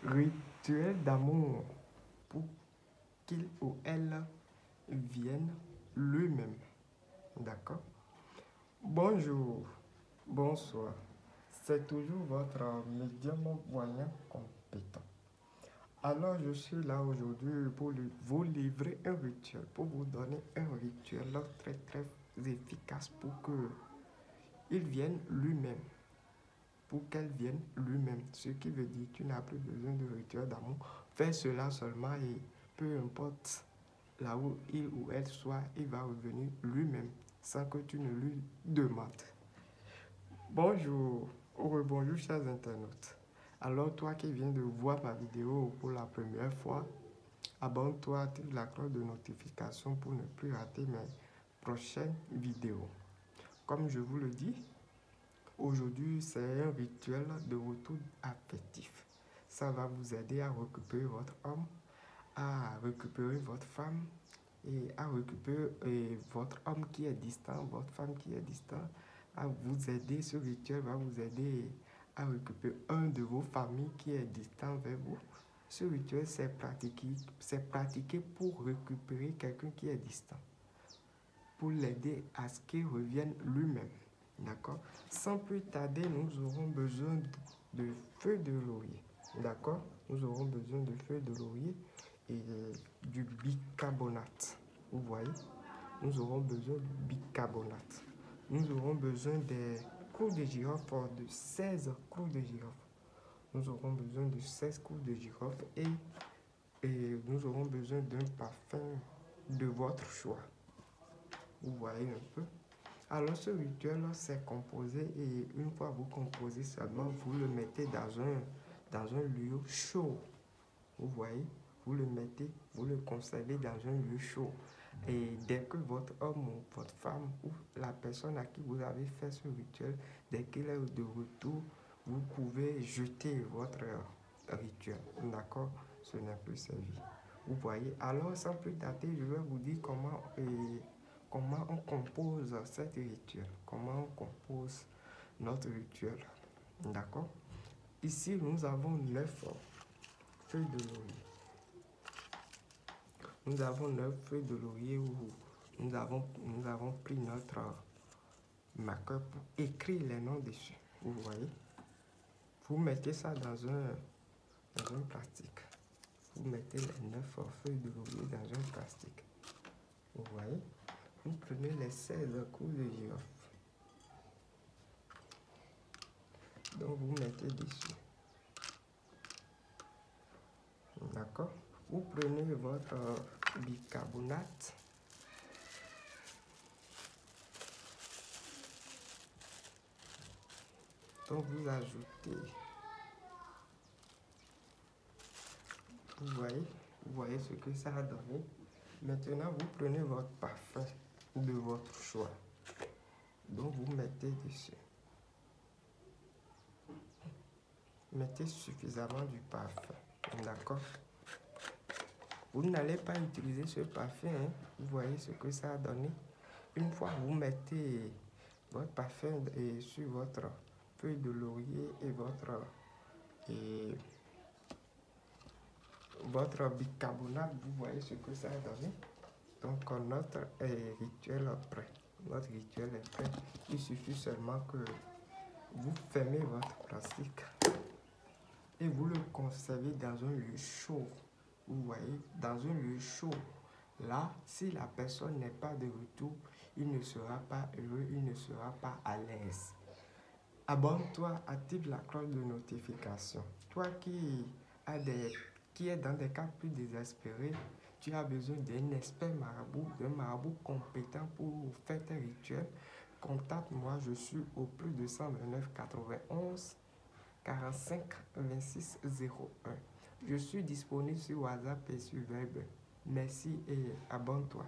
rituel d'amour pour qu'il ou elle vienne lui-même. D'accord? Bonjour, bonsoir. C'est toujours votre médium voyant compétent. Alors, je suis là aujourd'hui pour vous livrer un rituel, pour vous donner un rituel très très efficace pour qu'il vienne lui-même, pour qu'elle vienne lui-même. Ce qui veut dire que tu n'as plus besoin de rituel d'amour. Fais cela seulement et peu importe là où il ou elle soit, il va revenir lui-même sans que tu ne lui demandes. Bonjour, bonjour chers internautes. Alors toi qui viens de voir ma vidéo pour la première fois, abonne-toi, active la cloche de notification pour ne plus rater mes prochaines vidéos. Comme je vous le dis, aujourd'hui c'est un rituel de retour affectif. Ça va vous aider à récupérer votre homme, à récupérer votre femme et à récupérer votre homme qui est distant, votre femme qui est distante, à vous aider. Ce rituel va vous aider à récupérer un de vos familles qui est distant vers vous. Ce rituel, c'est pratiqué pour récupérer quelqu'un qui est distant, pour l'aider à ce qu'il revienne lui-même. D'accord? Sans plus tarder, nous aurons besoin de feuilles de laurier. D'accord? Nous aurons besoin de feuilles de laurier et du bicarbonate. Vous voyez? Nous aurons besoin du bicarbonate. Nous aurons besoin des clous de girofle, de 16 clous de girofle. Nous aurons besoin de 16 clous de girofle et nous aurons besoin d'un parfum de votre choix. Vous voyez un peu? Alors ce rituel c'est composé et une fois vous composez seulement, vous le mettez dans un lieu chaud. Vous voyez? Vous le mettez, vous le conservez dans un lieu chaud. Et dès que votre homme ou votre femme ou la personne à qui vous avez fait ce rituel, dès qu'il est de retour, vous pouvez jeter votre rituel. D'accord? Ce n'est plus servi. Vous voyez? Alors, sans plus tarder, je vais vous dire comment on compose cet rituel. Comment on compose notre rituel. D'accord? Ici, nous avons 9 feuilles de laurier. Nous avons 9 feuilles de laurier où nous avons pris notre marqueur pour écrire les noms dessus. Vous voyez? Vous mettez ça dans un plastique. Vous mettez les 9 feuilles de laurier dans un plastique. Vous voyez? Vous prenez les 16 coups de girofle. Donc vous mettez dessus. D'accord? Vous prenez votre bicarbonate. Donc vous ajoutez. Vous voyez ce que ça a donné. Maintenant vous prenez votre parfum de votre choix. Donc vous mettez dessus. Mettez suffisamment du parfum. D'accord? Vous n'allez pas utiliser ce parfum. Hein? Vous voyez ce que ça a donné. Une fois vous mettez votre parfum sur votre feuille de laurier et votre bicarbonate, vous voyez ce que ça a donné. Donc notre rituel est prêt. Notre rituel est prêt. Il suffit seulement que vous fermez votre plastique et vous le conservez dans un lieu chaud. Vous voyez, dans un lieu chaud. Là, si la personne n'est pas de retour, il ne sera pas heureux, il ne sera pas à l'aise. Abonne-toi, active la cloche de notification. Toi qui est dans des cas plus désespérés, tu as besoin d'un expert marabout, d'un marabout compétent pour faire tes rituels. Contacte-moi, je suis au plus de 129 91 45 26 01. Je suis disponible sur WhatsApp et sur Viber. Merci et abonne-toi.